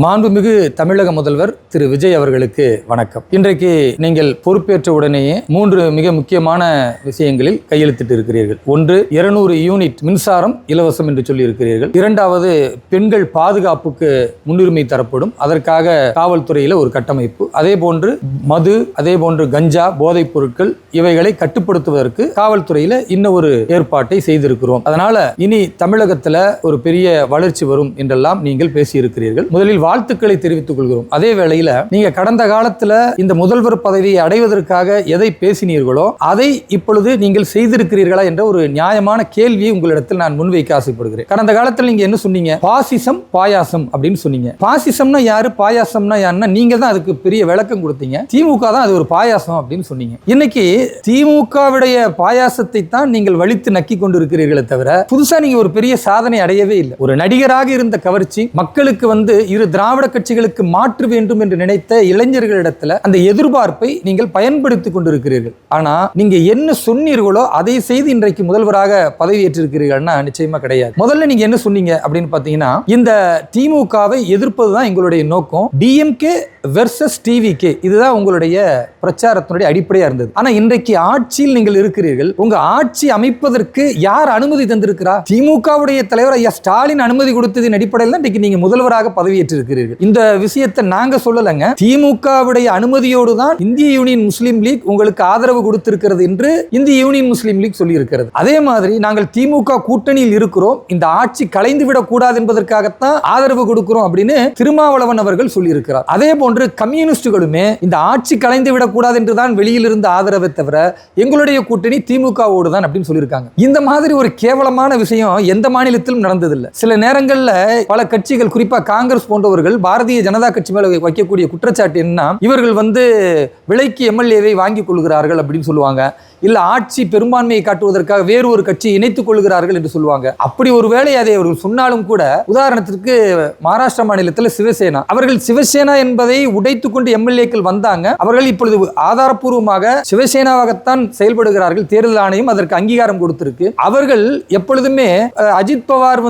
மாண்புமிகு தமிழக முதல்வர் திரு விஜய் அவர்களுக்கு வணக்கம். இன்றைக்கு நீங்கள் பொறுப்பேற்ற உடனேயே 3 மிக முக்கியமான விஷயங்களில் கையெழுத்திட்டு இருக்கிறீர்கள். ஒன்று, 200 யூனிட் மின்சாரம் இலவசம் என்று சொல்லி இருக்கிறீர்கள். இரண்டாவது, பெண்கள் பாதுகாப்புக்கு முன்னுரிமை தரப்படும், அதற்காக காவல்துறையில் ஒரு கட்டமைப்பு. அதே போன்று மது, அதே போன்று கஞ்சா, போதைப் பொருட்கள் இவைகளை கட்டுப்படுத்துவதற்கு காவல்துறையில் இன்னும் ஒரு ஏற்பாட்டை செய்திருக்கிறோம். அதனால இனி தமிழகத்தில் ஒரு பெரிய வளர்ச்சி வரும் என்றெல்லாம் நீங்கள் பேசியிருக்கிறீர்கள். முதலில் வாழ்த்துக்களை தெரிவித்துக் கொள்கிறோம். அதே வேளையில் நீங்க கடந்த காலத்தில் இந்த முதல்வர் பதவியை அடைவதற்காக எதை பேசினீர்களோ அதை இப்பொழுது நீங்கள் செய்திருக்கிறீர்களா என்ற ஒரு நியாயமான கேள்வியை உங்களிடத்தில் நான் முன்வைக்க ஆசைப்படுகிறேன். கடந்த காலத்தில் நீங்க என்ன சொன்னீங்க? பாசிசம் பாயாசம் அப்படின்னு சொன்னீங்க. பாசிசம்னா யாரு, பாயாசம்னா யாருன்னா நீங்க தான் அதுக்கு பெரிய விளக்கம் கொடுத்தீங்க. திமுக தான் அது ஒரு பாயாசம் அப்படின்னு சொன்னீங்க. இன்னைக்கு திமுகவுடைய பாயாசத்தை தான் நீங்கள் வலித்து நக்கி கொண்டு இருக்கிறீர்களே தவிர புதுசா நீங்க ஒரு பெரிய சாதனை அடையவே இல்லை. ஒரு நடிகராக இருந்த கவர்ச்சி மக்களுக்கு இரு திராவிட கட்சிகளுக்கு மாற்று வேண்டும் என்று நினைத்த இளைஞர்களிடத்தில் அந்த எதிர்பார்ப்பை நீங்கள் பயன்படுத்திக் கொண்டிருக்கிறீர்கள். ஆனா நீங்க என்ன சொன்னீர்களோ அதை செய்து இன்றைக்கு முதல்வராக பதவியேற்றிருக்கிறீர்கள்னா நிச்சயமா கிடையாது. முதல்ல நீங்க என்ன சொன்னீங்க அப்படின்னு பாத்தீங்கன்னா, இந்த திமுகவை எதிர்ப்பதுதான் எங்களுடைய நோக்கம், டிஎம்கே வெர்சஸ் டிவிகே, இதுதான் உங்களுடைய பிரச்சாரத்தினுடைய அடிப்படையா இருந்தது. ஆனா இன்றைக்கு ஆட்சியில் நீங்கள் இருக்கிறீர்கள். உங்க ஆட்சி அமைப்பதற்கு யார் அனுமதி தந்திருக்கிறா? திமுகவுடைய தலைவர் ஐயா ஸ்டாலின் அனுமதி கொடுத்ததின் அடிப்படையில் தான் இன்னைக்கு நீங்க முதல்வராக பதவியேற்றிருக்கிறீர்கள். இந்த விஷயத்தை நாங்க சொல்லலங்க, திமுகவுடைய அனுமதியோடு தான் இந்திய யூனியன் முஸ்லீம் லீக் உங்களுக்கு ஆதரவு கொடுத்திருக்கிறது என்று இந்திய யூனியன் முஸ்லீம் லீக் சொல்லி இருக்கிறது. அதே மாதிரி நாங்கள் திமுக கூட்டணியில் இருக்கிறோம், இந்த ஆட்சி கலைந்து விடக் கூடாது என்பதற்காகத்தான் ஆதரவு கொடுக்கிறோம் அப்படின்னு திருமாவளவன் அவர்கள் சொல்லி இருக்கிறார். அதே போன்று கம்யூனிஸ்டுகளுமே இந்த ஆட்சி கலைந்து விடக் கூடாது என்றுதான் வெளியில் இருந்து ஆதரவை தவிர எங்களுடைய கூட்டணி திமுகவோடு தான் அப்படின்னு சொல்லியிருக்காங்க. இந்த மாதிரி ஒரு கேவலமான விஷயம் எந்த மாநிலத்திலும் நடந்ததில்லை. சில நேரங்களில் பல கட்சிகள், குறிப்பா காங்கிரஸ் போன்றவர்கள் பாரதிய ஜனதா கட்சி மேல வைக்கக்கூடிய குற்றச்சாட்டு என்ன, இவர்கள் விலைக்கு எம்எல்ஏவை வாங்கிக் கொள்கிறார்கள் அப்படின்னு சொல்லுவாங்க, இல்ல ஆட்சி பெரும்பான்மையை காட்டுவதற்காக வேறு ஒரு கட்சியை இணைத்துக் கொள்கிறார்கள் என்று சொல்லுவாங்க. அப்படி ஒரு வேளை அதை அவர்கள் சொன்னாலும் கூட, உதாரணத்திற்கு மகாராஷ்டிரா மாநிலத்தில் சிவசேனா, அவர்கள் சிவசேனா என்பதை உடைத்துக் கொண்டு எம்எல்ஏக்கள் வந்தாங்க. அவர்கள் இப்பொழுது ஆதாரப்பூர்வமாக சிவசேனாவாகத்தான் செயல்படுகிறார்கள், தேர்தல் ஆணையம் அதற்கு அங்கீகாரம் கொடுத்திருக்கு. அவர்கள் எப்பொழுதுமே அஜித் பவார்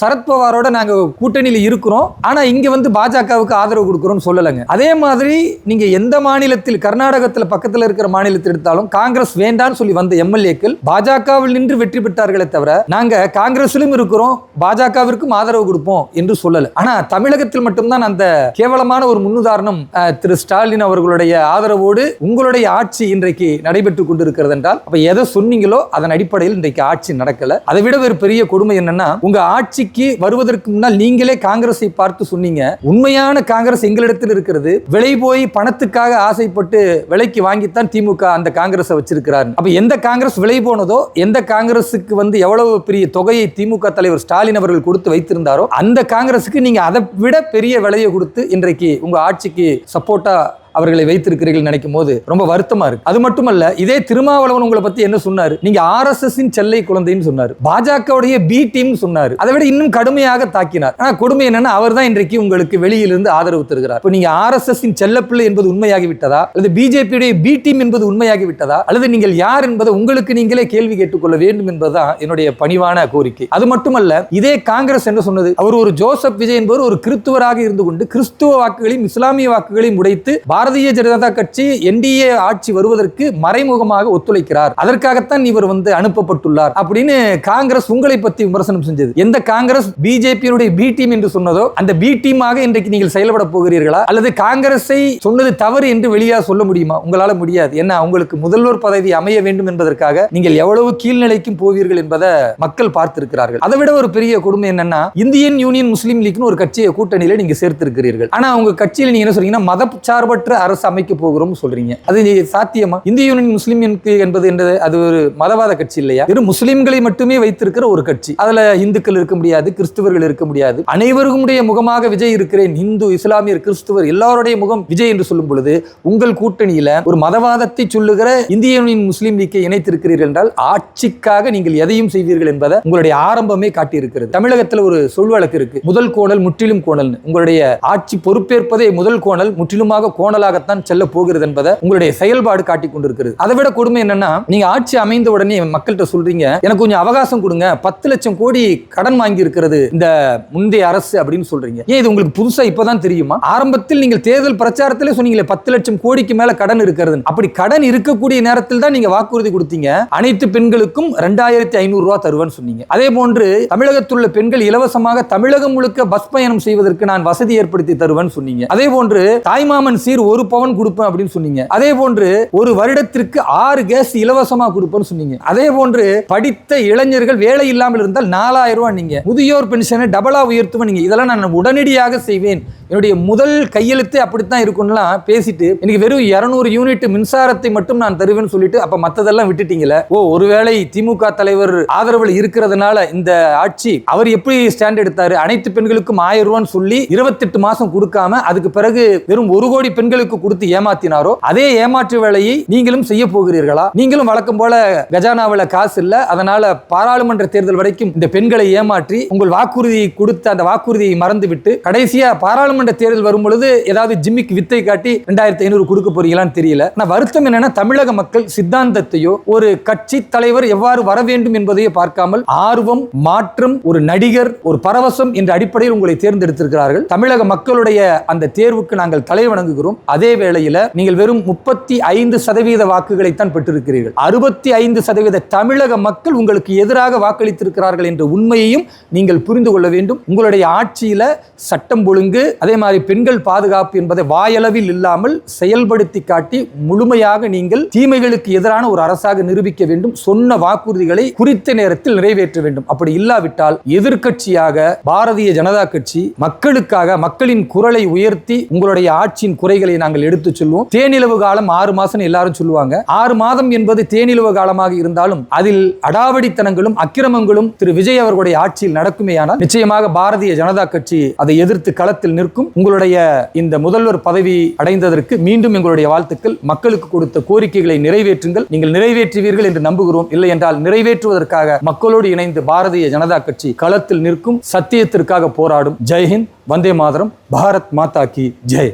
சரத்பவாரோட நாங்க கூட்டணியில் இருக்கிறோம், ஆனா இங்க பாஜகவுக்கு ஆதரவு கொடுக்கிறோம் சொல்லலங்க. அதே மாதிரி நீங்க எந்த மாநிலத்தில், கர்நாடகத்தில் பக்கத்தில் இருக்கிற மாநிலத்தில் எடுத்தாலும் காங்கிரஸ் வேண்டான்னு சொல்லி வந்த எம்எல்ஏக்கள் பாஜகவில் நின்று வெற்றி பெற்றார்களே தவிர நாங்க காங்கிரஸிலும் இருக்கிறோம் பாஜகவிற்கும் ஆதரவு கொடுப்போம் என்று சொல்லல. ஆனா தமிழகத்தில் மட்டும்தான் அந்த கேவலமான ஒரு முன்னுதாரணம் திரு ஸ்டாலின் அவர்களுடைய ஆதரவோடு உங்களுடைய ஆட்சி இன்றைக்கு நடைபெற்றுக் கொண்டிருக்கிறது என்றால், அப்ப எதை சொன்னீங்களோ அதன் அடிப்படையில் இன்றைக்கு ஆட்சி நடக்கல. அதை விட ஒரு பெரிய கொடுமை என்னன்னா, உங்க ஆட்சிக்கு வருவதற்கு முன்னால் நீங்களே காங்கிரஸை பார்த்து சொன்னீங்க, உண்மையான காங்கிரஸ் எங்களிடத்தில் இருக்கிறது, விலை போய் பணத்துக்காக ஆசைப்பட்டு விலைக்கு வாங்கித்தான் திமுக அந்த காங்கிரஸை வச்சிருக்கிறார். அப்ப எந்த காங்கிரஸ் விலை போனதோ, எந்த காங்கிரஸுக்கு எவ்வளவு பெரிய தொகையை திமுக தலைவர் ஸ்டாலின் அவர்கள் கொடுத்து வைத்திருந்தாரோ அந்த காங்கிரஸுக்கு நீங்க அதை விட பெரிய விலையை கொடுத்து இன்றைக்கு உங்க ஆட்சிக்கு சப்போர்ட்டா அவர்களை வைத்திருக்கிறீர்கள் நினைக்கும் போது ரொம்ப வருத்தமா இருக்கு. அது மட்டுமல்ல, இதே திருமாவளவன் உங்களை பத்தி என்ன சொன்னாரு? நீங்க ஆர்எஸ்எஸ் செல்லை குழந்தைன்னு சொன்னாரு, பாஜகவுடைய பி டீம் சொன்னாரு, அதை விட இன்னும் கடுமையாக தாக்கினார். ஆனா கொடுமை என்னன்னா, அவர் தான் இன்றைக்கு உங்களுக்கு வெளியிலிருந்து ஆதரவு தருகிறார். இப்போ நீங்க ஆர்எஸ்எஸ் செல்லப்பிள்ளை என்பது உண்மையாகி விட்டதா, அல்லது பிஜேபியுடைய பி டீம் என்பது உண்மையாகி விட்டதா, அல்லது நீங்கள் யார் என்பதை உங்களுக்கு நீங்களே கேள்வி கேட்டுக்கொள்ள வேண்டும் என்பதுதான் என்னுடைய பணிவான கோரிக்கை. அது மட்டுமல்ல, இதே காங்கிரஸ் என்ன சொன்னது? அவர் ஒரு ஜோசப் விஜய் என்பவர் ஒரு கிறிஸ்துவராக இருந்து கொண்டு கிறிஸ்துவ வாக்குகளையும் இஸ்லாமிய வாக்குகளையும் உடைத்து பாரதிய ஜனதா கட்சி என்டிஏ ஆட்சி வருவதற்கு மறைமுகமாக ஒத்துழைக்கிறார், அதற்காகத்தான் இவர் அனுப்பப்பட்டுள்ளார் அப்படின்னு காங்கிரஸ் உங்களை பத்தி விமர்சனம் செஞ்சது. எந்த காங்கிரஸ் பிஜேபியுடைய பி டீம் என்று சொன்னதோ அந்த பி டீமாக இன்றைக்கு நீங்கள் செயல்பட போகிறீர்களா, அல்லது காங்கிரஸை சொன்னது தவறு என்று வெளியாக சொல்ல முடியுமா? உங்களால முடியாது. என்ன, உங்களுக்கு முதல்வர் பதவி அமைய வேண்டும் என்பதற்காக நீங்கள் எவ்வளவு கீழ்நிலைக்கும் போவீர்கள் என்பதை மக்கள் பார்த்திருக்கிறார்கள். அதை விட ஒரு பெரிய கொடுமை என்னன்னா, இந்தியன் யூனியன் முஸ்லீம் லீக்னு ஒரு கட்சியை கூட்டணியில நீங்க சேர்த்திருக்கிறீர்கள். ஆனா உங்க கட்சியில் நீங்க என்ன சொல்றீங்கன்னா, மதச்சார்பற்ற அரசு அமைக்க போகிறோம் சொல்றீங்க. அது சாத்தியமா? இந்திய யூனியன் முஸ்லீம் என்பது அது ஒரு மதவாத கட்சி இல்லையா? வெறும் முஸ்லிம்களை மட்டுமே வைத்திருக்கிற ஒரு கட்சி. அதுல இந்துக்கள் இருக்க முடியாது, கிறிஸ்துவர்கள் இருக்க முடியாது. அனைவருடைய முகமாக விஜய் இருக்கிறேன், இந்து, இஸ்லாமியர், கிறிஸ்துவர் எல்லாருடைய முகம் விஜய் என்று சொல்லும் பொழுது உங்கள் கூட்டணியில ஒரு மதவாதத்தை சொல்லுகிற இந்திய யூனியன் முஸ்லீம் லீக்கை இணைத்திருக்கிறீர்கள் என்றால் ஆட்சிக்காக நீங்கள் எதையும் செய்வீர்கள் என்பதை உங்களுடைய ஆரம்பமே காட்டியிருக்கிறது. தமிழகத்தில் ஒரு சொல் வழக்கு இருக்கு, முதல் கோணல் முற்றிலும் கோணல். உங்களுடைய ஆட்சி பொறுப்பேற்பதே முதல் கோணல் முற்றிலுமாக கோணல் மாடலாகத்தான் செல்ல போகிறது என்பதை உங்களுடைய செயல்பாடு காட்டிக் கொண்டிருக்கிறது. அதை விட கொடுமை என்னன்னா, நீங்க ஆட்சி அமைந்த உடனே மக்கள்கிட்ட சொல்றீங்க, எனக்கு கொஞ்சம் அவகாசம் கொடுங்க, 10 லட்சம் கோடி கடன் வாங்கி இருக்கிறது இந்த முந்தைய அரசு அப்படின்னு சொல்றீங்க. ஏன் இது உங்களுக்கு புதுசா இப்பதான் தெரியுமா? ஆரம்பத்தில் நீங்கள் தேர்தல் பிரச்சாரத்திலே சொன்னீங்களே 10 லட்சம் கோடிக்கு மேல கடன் இருக்கிறது. அப்படி கடன் இருக்கக்கூடிய நேரத்தில் தான் நீங்க வாக்குறுதி கொடுத்தீங்க, அனைத்து பெண்களுக்கும் 2500 ரூபாய் தருவேன்னு சொன்னீங்க. அதே போன்று தமிழகத்தில் உள்ள பெண்கள் இலவசமாக தமிழகம் முழுக்க பஸ் பயணம் செய்வதற்கு நான் வசதி ஏற்படுத்தி தருவேன்னு சொன்னீங்க. அதே போன்று தாய்மாமன் சீர் 1 பவன் கொடுப்பேன் அப்படின்னு சொன்னீங்க. அதே போன்று ஒரு வருடத்திற்கு 6 கேஸ் இலவசமா கொடுப்பேன்னு சொன்னீங்க. அதே போன்று படித்த இளைஞர்கள் வேலை இல்லாமல் இருந்தால் 4000 ரூபாய் நீங்க, முதியோர் பென்ஷனை டபுளா உயர்த்துவேன் நீங்க. இதெல்லாம் நான் உடனடியாக செய்வேன், என்னுடைய முதல் கையெழுத்து அப்படித்தான் இருக்கும்லாம் பேசிட்டு எனக்கு வெறும் 200 யூனிட் மின்சாரத்தை மட்டும் நான் தருவேன்னு சொல்லிட்டு அப்ப மத்ததெல்லாம் விட்டுட்டீங்களே. ஒருவேளை திமுக தலைவர் ஆதரவில் இருக்கிறதுனால இந்த ஆட்சி அவர் எப்படி ஸ்டாண்ட் எடுத்தாரு, அனைத்து பெண்களுக்கும் 1000 ரூபான்னு சொல்லி 28 மாசம் கொடுக்காம அதுக்கு பிறகு வெறும் 1 கோடி பெண்களுக்கு கொடுத்து ஏமாத்தினாரோ, அதே ஏமாற்று வேலையை நீங்களும் செய்ய போகிறீர்களா? நீங்களும் வழக்கம் போல கஜானாவில் காசு இல்ல, அதனால பாராளுமன்ற தேர்தல் வரைக்கும் இந்த பெண்களை ஏமாற்றி உங்கள் வாக்குறுதியை கொடுத்த அந்த வாக்குறுதியை மறந்துவிட்டு கடைசியா பாராளுமன்ற தேர்தல் வரும் பொழுது ஏதாவது ஜிம்மிக் வித்தை காட்டி 2500 கொடுக்க போறீங்களான்னு தெரியல. வருத்தம் என்னன்னா, தமிழக மக்கள் சித்தாந்தத்தையோ ஒரு கட்சி தலைவர் எவ்வாறு வர வேண்டும் என்பதையோ பார்க்காமல் ஆர்வம், மாற்றம், ஒரு நடிகர், ஒரு பரவசம் என்ற அடிப்படையில் உங்களை தேர்ந்தெடுத்திருக்கிறார்கள். தமிழக மக்களுடைய அந்த தேர்வுக்கு நாங்கள் தலை வணங்குகிறோம். அதே வேளையில் நீங்கள் வெறும் 35% வாக்குகளைத்தான் பெற்றிருக்கிறீர்கள். 65% தமிழக மக்கள் உங்களுக்கு எதிராக வாக்களித்திருக்கிறார்கள் என்ற உண்மையையும் நீங்கள் புரிந்து கொள்ள வேண்டும். உங்களுடைய ஆட்சியில சட்டம் ஒழுங்கு, அதே மாதிரி பெண்கள் பாதுகாப்பு என்பதை வாயளவில் இல்லாமல் செயல்படுத்தி காட்டி முழுமையாக நீங்கள் தீமைகளுக்கு எதிரான ஒரு அரசாக நிரூபிக்க வேண்டும். சொன்ன வாக்குறுதிகளை குறித்த நேரத்தில் நிறைவேற்ற வேண்டும். அப்படி இல்லாவிட்டால் எதிர்க்கட்சியாக பாரதிய ஜனதா கட்சி மக்களுக்காக மக்களின் குரலை உயர்த்தி உங்களுடைய ஆட்சியின் குறைகளை நாங்கள் எடுத்துச் சொல்வோம். தேனிலவு காலம் 6 மாசம் எல்லாரும் சொல்லுவாங்க. 6 மாதம் என்பது தேனிலவு காலமாக இருந்தாலும் அதில் அடாவடித்தனங்களும் அக்கிரமங்களும் திரு விஜய் அவர்களுடைய ஆட்சியில் நடக்குமேயானால் நிச்சயமாக பாரதிய ஜனதா கட்சி அதை எதிர்த்து களத்தில் நிற்கும். உங்களுடைய இந்த முதல்வர் பதவி அடைந்ததற்கு மீண்டும் எங்களுடைய வாழ்த்துக்கள். மக்களுக்கு கொடுத்த கோரிக்கைகளை நிறைவேற்றுங்கள். நீங்கள் நிறைவேற்றுவீர்கள் என்று நம்புகிறோம். இல்லை என்றால் நிறைவேற்றுவதற்காக மக்களோடு இணைந்து பாரதிய ஜனதா கட்சி களத்தில் நிற்கும், சத்தியத்திற்காக போராடும். ஜெய்ஹிந்த், வந்தே மாதரம், பாரத் மாதா கி ஜெய்.